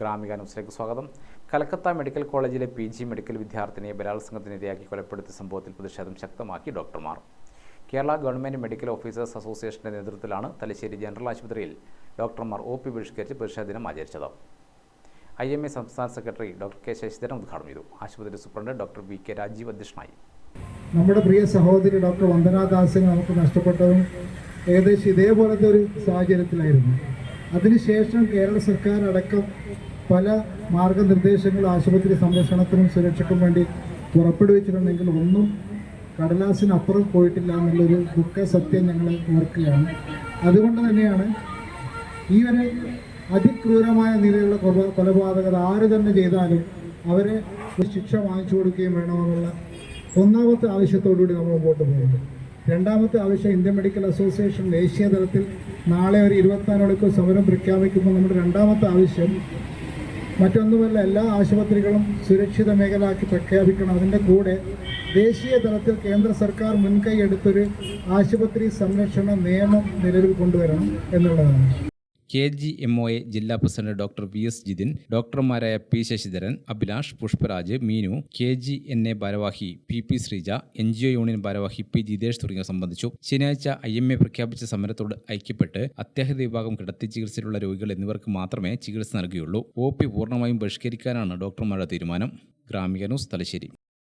ഗ്രാമിക ന്യൂസിലേക്ക് സ്വാഗതം. കൽക്കത്ത മെഡിക്കൽ കോളേജിലെ PG മെഡിക്കൽ വിദ്യാർത്ഥിനിയെ ബലാത്സംഗത്തിനിരയാക്കി കൊലപ്പെടുത്തിയ സംഭവത്തിൽ പ്രതിഷേധം ശക്തമാക്കി ഡോക്ടർമാർ. കേരള ഗവൺമെൻറ് മെഡിക്കൽ ഓഫീസേഴ്സ് അസോസിയേഷന്റെ നേതൃത്വത്തിലാണ് തലശ്ശേരി ജനറൽ ആശുപത്രിയിൽ ഡോക്ടർമാർ OP ബഹിഷ്കരിച്ച് പ്രതിഷേധ ദിനം ആചരിച്ചത്. IMA സംസ്ഥാന സെക്രട്ടറി ഡോക്ടർ K. ശശിധരൻ ഉദ്ഘാടനം ചെയ്തു. ആശുപത്രി സൂപ്രണ്ട് ഡോക്ടർ VK രാജീവ് അധ്യക്ഷനായി. നമ്മുടെ പ്രിയ സഹോദരി ഡോക്ടർ വന്ദനാദാസിനെ നമുക്ക് നഷ്ടപ്പെട്ടതും ഏകദേശം ഇതേപോലത്തെ ഒരു സാഹചര്യത്തിലായിരുന്നു. അതിനുശേഷം കേരള സർക്കാർ അടക്കം പല മാർഗനിർദ്ദേശങ്ങൾ ആശുപത്രി സംരക്ഷണത്തിനും സുരക്ഷയ്ക്കും വേണ്ടി പുറപ്പെടുവിച്ചിട്ടുണ്ടെങ്കിൽ ഒന്നും കടലാസിനപ്പുറം പോയിട്ടില്ല എന്നുള്ളൊരു ദുഃഖ സത്യം ഞങ്ങൾ ഓർക്കുകയാണ്. അതുകൊണ്ട് തന്നെയാണ് ഈ ഒരു അതിക്രൂരമായ നിലയിലുള്ള കൊലപാതകർ ആര് തന്നെ ചെയ്താലും അവരെ ശിക്ഷ വാങ്ങിച്ചു കൊടുക്കുകയും വേണമെന്നുള്ള ഒന്നാമത്തെ ആവശ്യത്തോടുകൂടി നമ്മൾ മുമ്പോട്ട് പോകുന്നു. രണ്ടാമത്തെ ആവശ്യം ഇന്ത്യൻ മെഡിക്കൽ അസോസിയേഷൻ ദേശീയ തലത്തിൽ നാളെ ഒരു 24 മണിക്കൂർ സമരം പ്രഖ്യാപിക്കുമ്പോൾ നമ്മുടെ രണ്ടാമത്തെ ആവശ്യം മറ്റൊന്നുമല്ല, എല്ലാ ആശുപത്രികളും സുരക്ഷിത മേഖലയാക്കി പ്രഖ്യാപിക്കണം. അതിൻ്റെ കൂടെ ദേശീയ തലത്തിൽ കേന്ദ്ര സർക്കാർ മുൻകൈ എടുത്തൊരു ആശുപത്രി സംരക്ഷണ നിയമം നിലവിൽ കൊണ്ടുവരണം എന്നുള്ളതാണ്. KGMOA ജില്ലാ പ്രസിഡന്റ് ഡോക്ടർ VS ജിതിൻ, ഡോക്ടർമാരായ P. ശശിധരൻ, അഭിലാഷ്, പുഷ്പരാജ്, മീനു, KGNA ഭാരവാഹി PP ശ്രീജ, NGO യൂണിയൻ ഭാരവാഹി P. ജിതേഷ് തുടങ്ങിയവർ സംബന്ധിച്ചു. ശനിയാഴ്ച IMA പ്രഖ്യാപിച്ച സമരത്തോട് ഐക്യപ്പെട്ട് അത്യാഹിത വിഭാഗം കിടത്തി ചികിത്സയിലുള്ള രോഗികൾ എന്നിവർക്ക് മാത്രമേ ചികിത്സ നൽകുകയുള്ളൂ. OP പൂർണ്ണമായും ബഹിഷ്കരിക്കാനാണ് ഡോക്ടർമാരുടെ തീരുമാനം. ഗ്രാമിക ന്യൂസ്, തലശ്ശേരി.